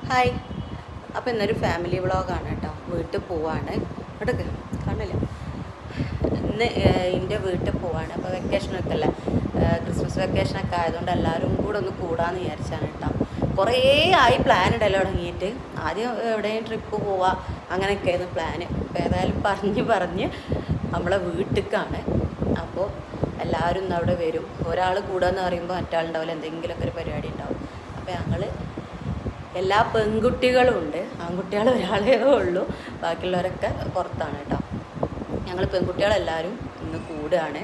Hi. അപ്പോൾ ഇന്നൊരു family വ്ളോഗാണ് കേട്ടോ. വീട്ടിൽ പോവാണ്. ഇവിടേക്ക് കാണില്ല. ഇന്ന് എൻ്റെ വീട്ടിൽ പോവാണ്. അപ്പോൾ വെക്കേഷനൊക്കെ അല്ലേ, ക്രിസ്മസ് വെക്കേഷനൊക്കെ ആയതുകൊണ്ട് എല്ലാവരും കൂടെ ഒന്ന് കൂടാമെന്ന് വിചാരിച്ചാണ് കേട്ടോ. കുറേ ആയി പ്ലാൻ ഇടല്ലോ തുടങ്ങിയിട്ട്. ആദ്യം എവിടെയും ട്രിപ്പ് പോവാം അങ്ങനെയൊക്കെയായിരുന്നു പ്ലാന്. അപ്പോൾ ഏതായാലും പറഞ്ഞ് നമ്മളെ വീട്ടിലേക്കാണ്. അപ്പോൾ എല്ലാവരും ഇന്ന് അവിടെ വരും. ഒരാൾ കൂടാന്ന് പറയുമ്പോൾ മറ്റാളുണ്ടാവില്ല, എന്തെങ്കിലുമൊക്കെ ഒരു പരിപാടി ഉണ്ടാവും. അപ്പോൾ ഞങ്ങൾ എല്ലാ പെൺകുട്ടികളും ഉണ്ട്, ആൺകുട്ടികൾ ഒരാളേ ഉള്ളൂ, ബാക്കിയുള്ളവരൊക്കെ പുറത്താണ് കേട്ടോ. ഞങ്ങൾ പെൺകുട്ടികളെല്ലാവരും ഇന്ന് കൂടുകയാണ്.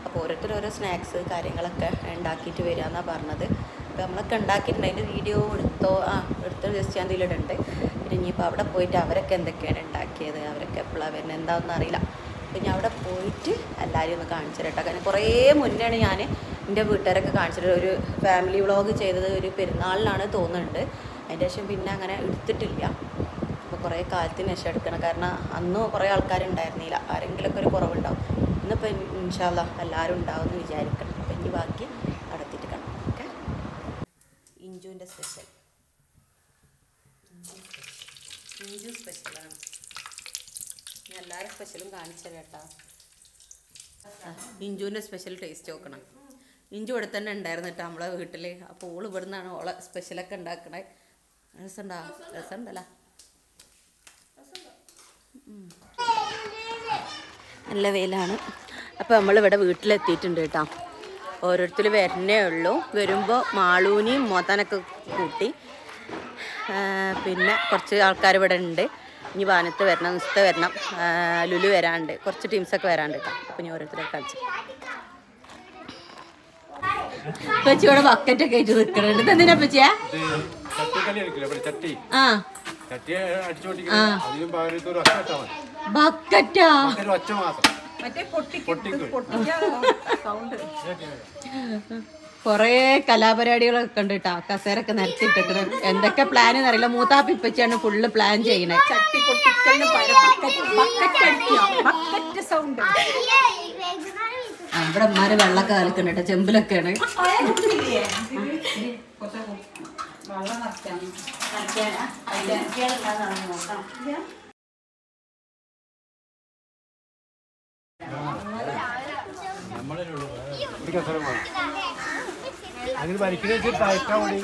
അപ്പോൾ ഓരോരുത്തർ ഓരോ സ്നാക്സ് കാര്യങ്ങളൊക്കെ ഉണ്ടാക്കിയിട്ട് വരിക എന്നാണ് പറഞ്ഞത്. അപ്പോൾ നമ്മളൊക്കെ ഉണ്ടാക്കിയിട്ടുണ്ട്. അതിൻ്റെ വീഡിയോ എടുത്ത് ജസ്റ്റ് ഞാൻ ഇതിലിടുന്നുണ്ട്. പിന്നെ ഇനിയിപ്പോൾ അവിടെ പോയിട്ട് അവരൊക്കെ എന്തൊക്കെയാണ് ഉണ്ടാക്കിയത്, അവരൊക്കെ എപ്പോഴാണ് വരുന്നത് എന്താണെന്ന് അറിയില്ല. അപ്പോൾ ഞാൻ അവിടെ പോയിട്ട് എല്ലാവരും ഒന്ന് കാണിച്ചു കേട്ടോ. കാരണം കുറേ മുന്നെയാണ് ഞാൻ എൻ്റെ വീട്ടുകാരൊക്കെ കാണിച്ചിട്ട് ഒരു ഫാമിലി വ്ളോഗ് ചെയ്തത്. ഒരു പെരുന്നാളിലാണ് തോന്നുന്നുണ്ട്. അതിൻ്റെ ശേഷം പിന്നെ അങ്ങനെ എടുത്തിട്ടില്ല. അപ്പോൾ കുറേ കാലത്തിന് ശേഷം എടുക്കണം. കാരണം അന്ന് കുറേ ആൾക്കാരുണ്ടായിരുന്നില്ല, ആരെങ്കിലുമൊക്കെ ഒരു കുറവുണ്ടാവും. ഇന്നിപ്പോൾ ഇൻഷാ അല്ലാഹ് എല്ലാവരും ഉണ്ടാവുമെന്ന് വിചാരിക്കണം. അപ്പം ഇനി ബാക്കി നടത്തിയിട്ട് കാണാം. ഓക്കെ. ഇഞ്ചുവിൻ്റെ സ്പെഷ്യൽ, ഇഞ്ചു സ്പെഷ്യലാണ്. ഞാൻ എല്ലാവരും സ്പെഷ്യലും കാണിച്ചത് കേട്ടോ. ഇഞ്ചുവിൻ്റെ സ്പെഷ്യൽ ടേസ്റ്റ് നോക്കണം. ഇഞ്ചു ഇവിടെ തന്നെ ഉണ്ടായിരുന്നു കേട്ടോ നമ്മളെ വീട്ടിൽ. അപ്പോൾ ഓൾ ഇവിടെ നിന്നാണ് ഓളെ സ്പെഷ്യലൊക്കെ ഉണ്ടാക്കണേ. രസമുണ്ടല്ലോ. നല്ല വെയിലാണ്. അപ്പോൾ നമ്മളിവിടെ വീട്ടിലെത്തിയിട്ടുണ്ട് കേട്ടോ. ഓരോരുത്തർ വരണേ ഉള്ളൂ. വരുമ്പോൾ മാളൂനിയും മോത്താനൊക്കെ കൂട്ടി. പിന്നെ കുറച്ച് ആൾക്കാർ ഇവിടെ ഉണ്ട്. ഇനി വാനത്ത് വരണം, നിസ്ത വരണം, ലുലു വരാണ്ട്, കുറച്ച് ടീംസൊക്കെ വരാണ്ട് കേട്ടോ. അപ്പോൾ ഞാൻ ഓരോരുത്തരൊക്കെ കളിച്ചു. പച്ചി ഇവിടെ ബക്കറ്റൊക്കെ ആയിട്ട് നിൽക്കണുണ്ട്. എന്തിനാ പച്ചിയാ? ബക്കറ്റാ? കൊറേ കലാപരിപാടികളൊക്കെ ഉണ്ട് കേട്ടോ. കസേരൊക്കെ നിരത്തിയിട്ടേക്കണ്. എന്തൊക്കെ പ്ലാൻ എന്നറിയില്ല. മൂത്താപ്പി ഇപ്പച്ചിയാണ് ഫുള്ള് പ്ലാൻ ചെയ്യണേ. ഇവിടെ അമ്മമാര് വെള്ളമൊക്കെ കലക്കണ്ട കേട്ടോ. ചെമ്പിലൊക്കെയാണ്. അങ്ങനെ ഭരിക്കുന്ന വെച്ചിട്ട് മതി.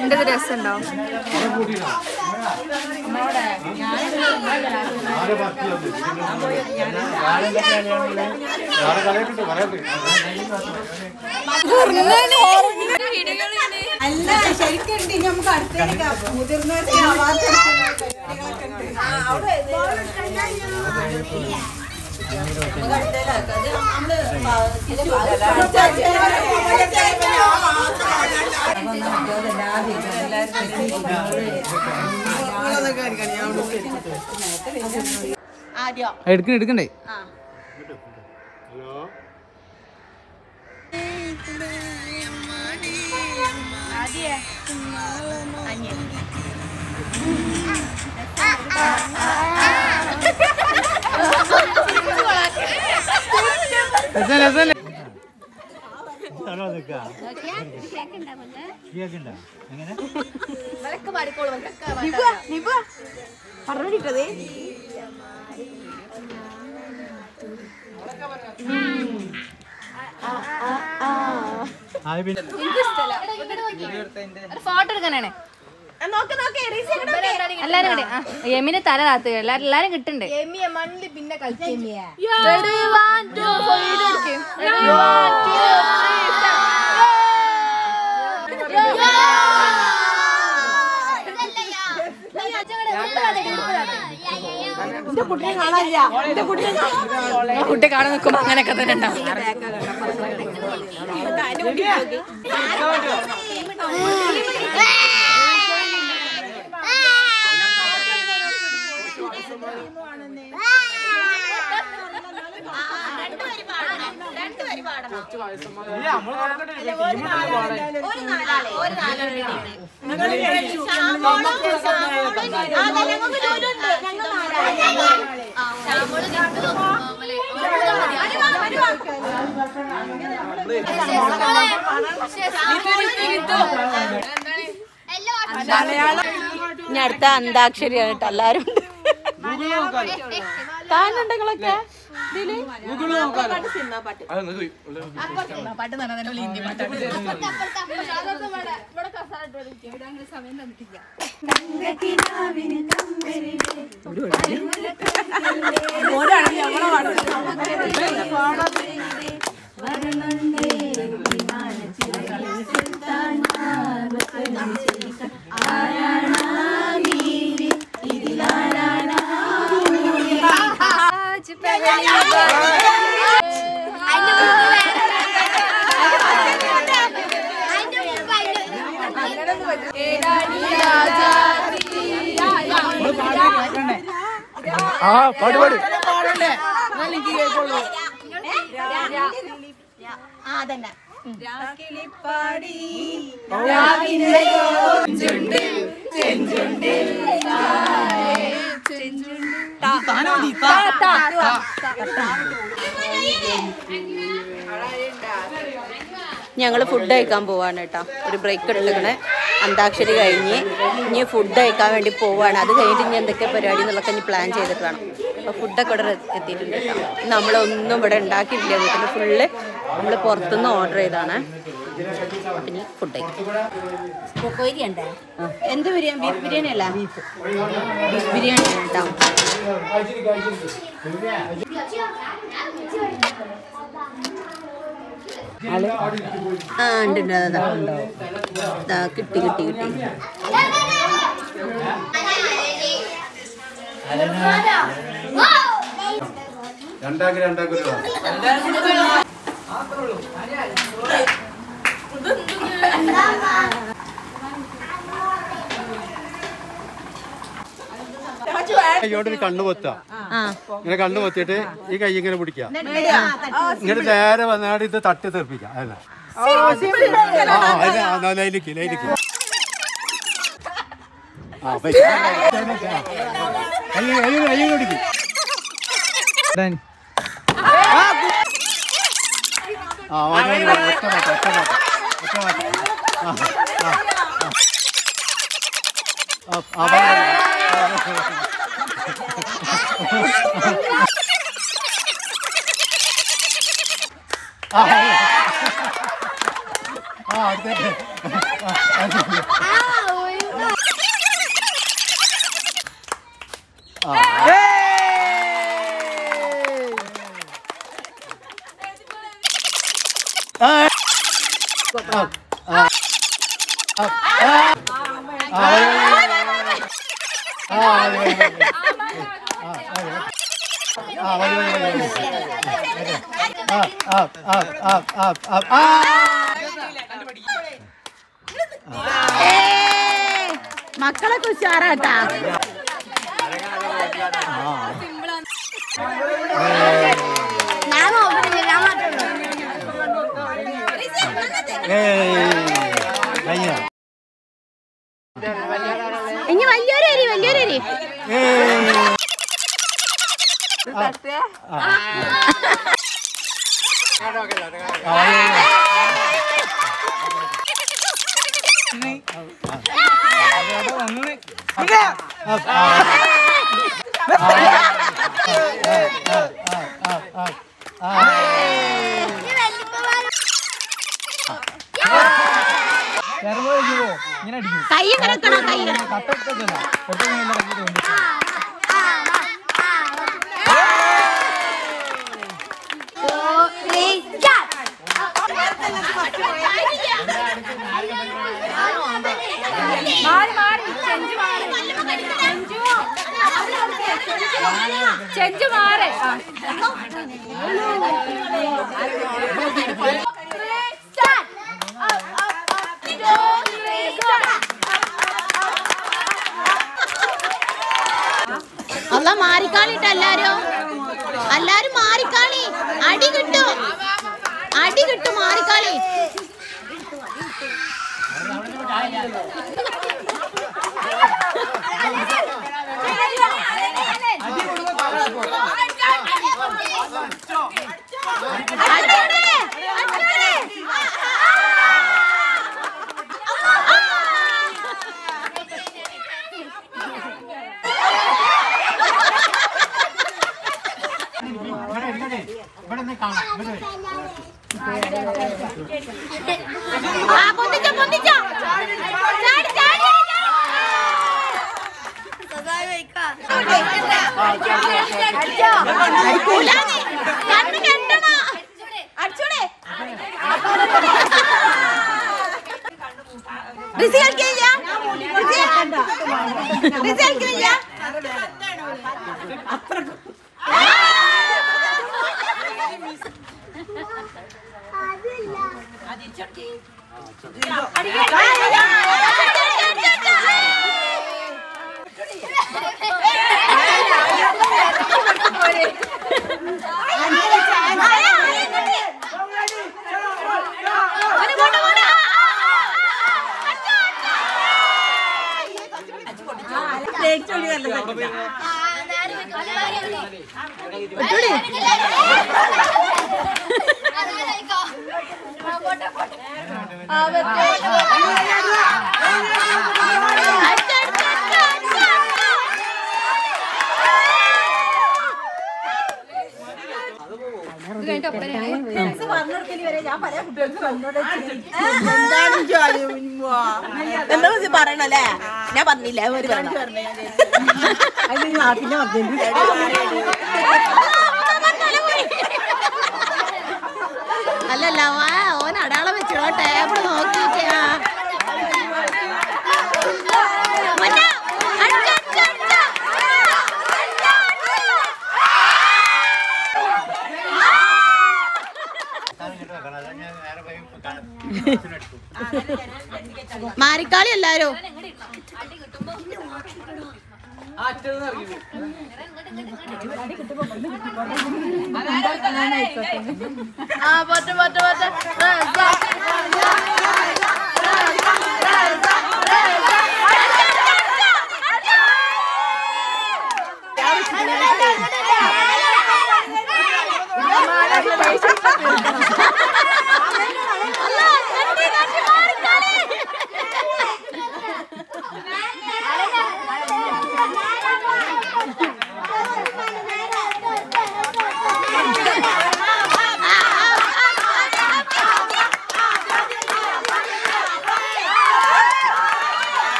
എന്റെ രസമുണ്ടോ? അല്ല ശരിക്കുണ്ട്. നമുക്ക് അടുത്തേക്ക് മുതിർന്നവർക്ക് എടുക്കണ്ടേ? പറഞ്ഞിട്ടതേ ഫോട്ടോ എടുക്കാനാണ്. എല്ലാരും യമിന് തല താത്തുക. എല്ലാരും കിട്ടുന്നുണ്ട്. പിന്നെ കുട്ടി കാണാൻ നിൽക്കുമ്പോ അങ്ങനെയൊക്കെ തന്നെ ഉണ്ടാവും. ഇനി അടുത്ത അന്താക്ഷരിയാണ് കേട്ടോ. എല്ലാരും കാണുന്നുണ്ടെങ്കിലൊക്കെ അതന്നെ ഞങ്ങൾ ഫുഡ് കഴിക്കാൻ പോവാണ് കേട്ടോ. ഒരു ബ്രേക്ക് എടുത്തിക്കണേ. അന്താക്ഷരി കഴിഞ്ഞ് ഇനി ഫുഡ് കഴിക്കാൻ വേണ്ടി പോവാണ്. അത് കഴിഞ്ഞിട്ട് ഇനി എന്തൊക്കെ പരിപാടി എന്നുള്ളതൊക്കെ ഇനി പ്ലാൻ ചെയ്തിട്ട് വേണം. അപ്പോൾ ഫുഡൊക്കെ ഇവിടെ എത്തിയിട്ടുണ്ട് കേട്ടോ. നമ്മളൊന്നും ഇവിടെ ഉണ്ടാക്കിയിട്ടില്ല. വീട്ടിൽ ഫുള്ള് നമ്മൾ പുറത്തുനിന്ന് ഓർഡർ ചെയ്താണ്. ഇനി ഫുഡ് കഴിക്കും. എന്ത് ബിരിയാണി? ബീഫ് ബിരിയാണി അല്ല, ബീഫ് ബിരിയാണി കേട്ടോ. ആ ഉണ്ട് അതാ കിട്ടി കിട്ടി കിട്ടി. കൈയോട്ട് കണ്ണു പൊത്താ. ഇങ്ങനെ കണ്ണു പൊത്തിയിട്ട് ഈ കൈ ഇങ്ങനെ പിടിക്കുക. ഇങ്ങനെ നേരെ വന്നാട് ഇത് തട്ടി തെറിപ്പിക്കാം. അല്ല ലൈലിക്ക് ലൈലിക്ക് കൈ പിടിക്കും. ഒറ്റ മാറ്റം ഒറ്റ മാറ്റം ഒറ്റ മാറ്റം. മക്കളൊക്കെ ഉഷാറാട്ടാ. ഇനി വലിയൊരു വലിയൊരു കൈ കിടക്കണം കൈ ചെഞ്ചു മാറേ അല്ല മാറിക്കാളിട്ട് എല്ലാരും മാറിക്കാളി അടി കിട്ടും. എന്താ പറയണല്ലേ? ഞാൻ പറഞ്ഞില്ല അല്ലല്ല ഓൻ അടയാളം വെച്ചോ ടേബിൾ നോക്കിയിട്ട് മാറിക്കാളി എല്ലാരും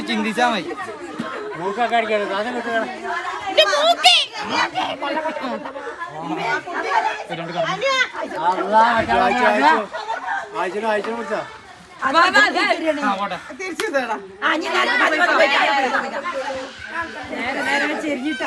ചിന്തിച്ചാ മതി. മൂക്കൊക്കെ അടിക്കണം. സാധനം കിട്ടുകയാണ്. ആഴ്ച കൊടുത്താ നേരെ ചെരിഞ്ഞിട്ട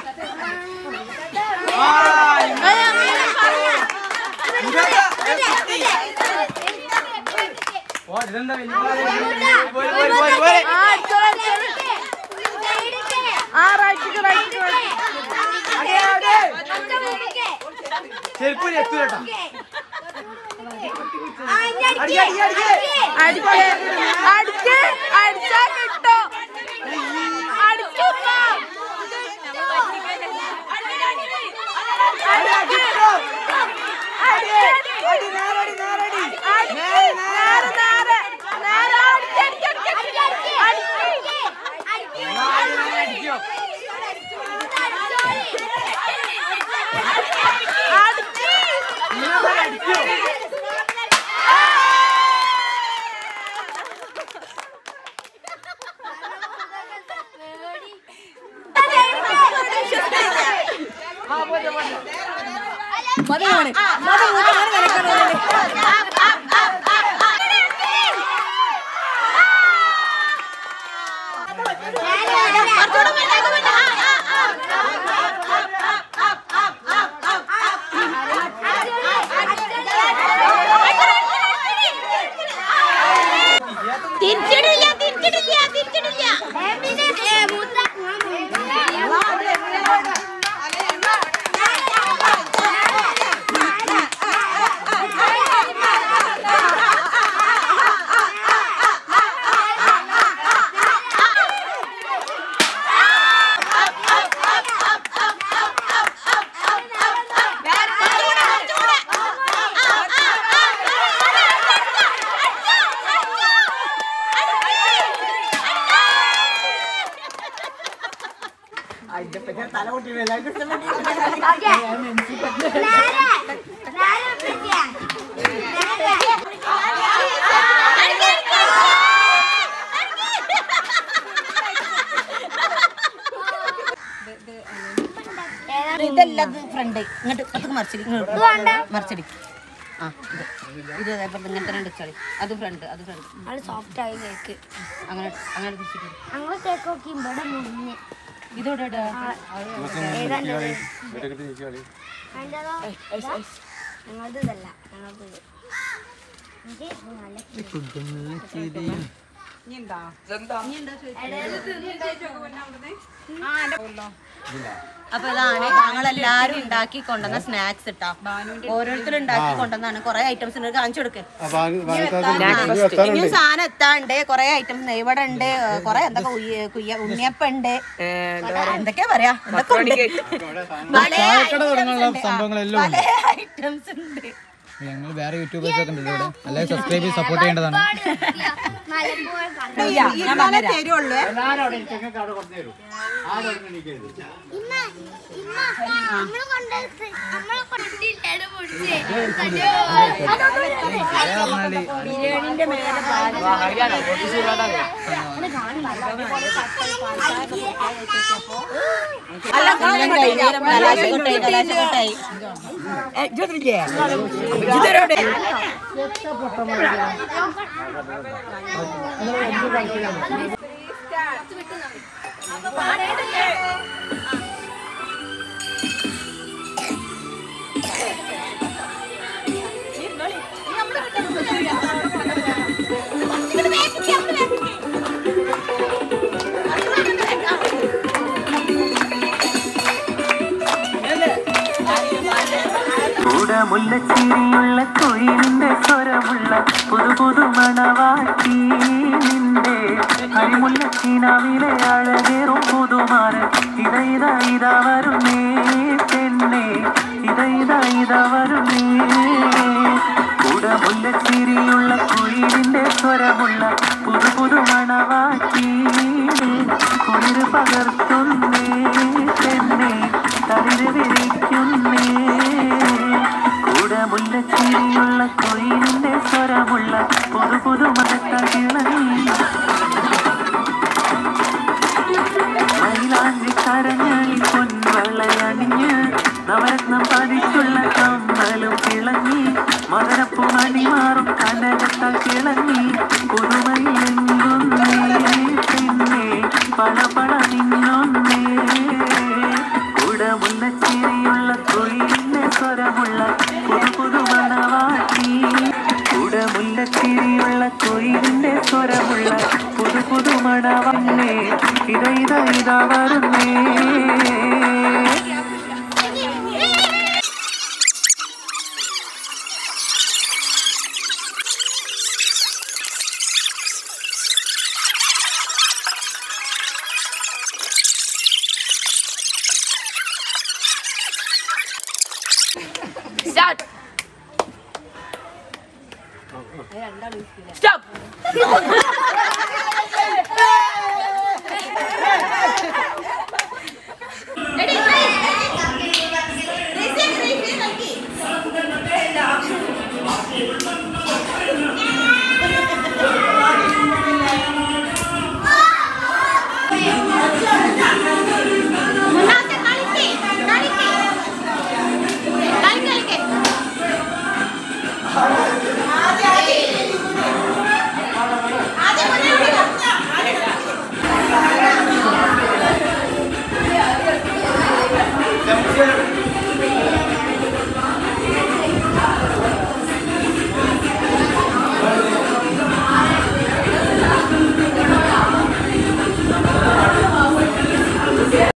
ഇതെല്ലാം ഫ്രണ്ട് ഇങ്ങോട്ട് അതൊക്കെ മറിച്ചടി മറിച്ചടി ആ ഇത് അതേപോലെ ഇങ്ങനത്തെ രണ്ട് കളി അത് ഫ്രണ്ട് അത് ഫ്രണ്ട് സോഫ്റ്റ് ആയി കേക്ക് അങ്ങനെ അങ്ങനെ തിരിച്ചിട്ട് അങ്ങനെ കേക്ക് നോക്കി ഇവിടെ മുറിഞ്ഞ് ഇതോടെ ഞങ്ങളത് ഇതല്ല ഞങ്ങളത് അപ്പൊ ഇതാണ് ഞങ്ങളെല്ലാരും ഉണ്ടാക്കി കൊണ്ടുവന്ന സ്നാക്സ് ഇട്ടാ ഓരോരുത്തരും ഉണ്ടാക്കി കൊണ്ടുവന്നാണ് കൊറേ ഐറ്റംസ് ഉണ്ട് കാണിച്ചു കൊടുക്ക് ഇനിയും സാധനം എത്താണ്ട് കൊറേ ഐറ്റംസ് ഇവിടെ ഉണ്ട് കൊറേ എന്തൊക്കെ ഉണ്ണിയപ്പം ഉണ്ട് എന്തൊക്കെയാ പറയാ പല ഐറ്റംസ് ഉണ്ട്. ഞങ്ങൾ വേറെ യൂട്യൂബേഴ്സ് ഒക്കെ ഉണ്ട് ഇവിടെ എല്ലാവരും സബ്സ്ക്രൈബ് ചെയ്ത് സപ്പോർട്ട് ചെയ്യേണ്ടതാണ്. മുല്ലച്ചിരിയുള്ള കൊയിലിന്റെ സ്വരമുള്ള പുതു പുതു മണവാട്ടി നിന്റെ അരിമുല്ലച്ചിനാവിലെ അഴകേറും പുതുമാറ് ഇതാ വരുന്നേ പെണ്ണേ ഇതാ വരുന്നേ കൂടെ മുല്ലച്ചിരിയുള്ള കൊയിലിന്റെ സ്വരമുള്ള പുതു പുതു മണവാട്ടി കുളിര് പകർത്തുന്നേ പെണ്ണേ തളിര് വിരിക്കുന്നേ മുല്ലച്ചിരിയുള്ള കൊയിലിന്റെ സ്വരമുള്ള പുതു പുതു മണക്കിളങ്ങി മയിലാഞ്ചി കരഞ്ഞി പൊൻവളയണിഞ്ഞ് നവരത്നം പതിച്ചുള്ള കമ്മലും കിളങ്ങി മകരപ്പു മണിമാറും കനകത്താൽ കിളങ്ങി പുതുമയിലെങ്കുന്നേ പിന്നെ പളപള നിന്നൊന്നേ കൂടെ മുല്ലച്ചിരിയുള്ള കൊയിലിന്റെ സ്വരമുള്ള പുതു പുതു മണവാട്ടി കൂടെ മുല്ലച്ചിരിയുള്ള കൊയിൽ പുതു പുതു മണവന്നേ ഇതാ വരുന്നേ Stop.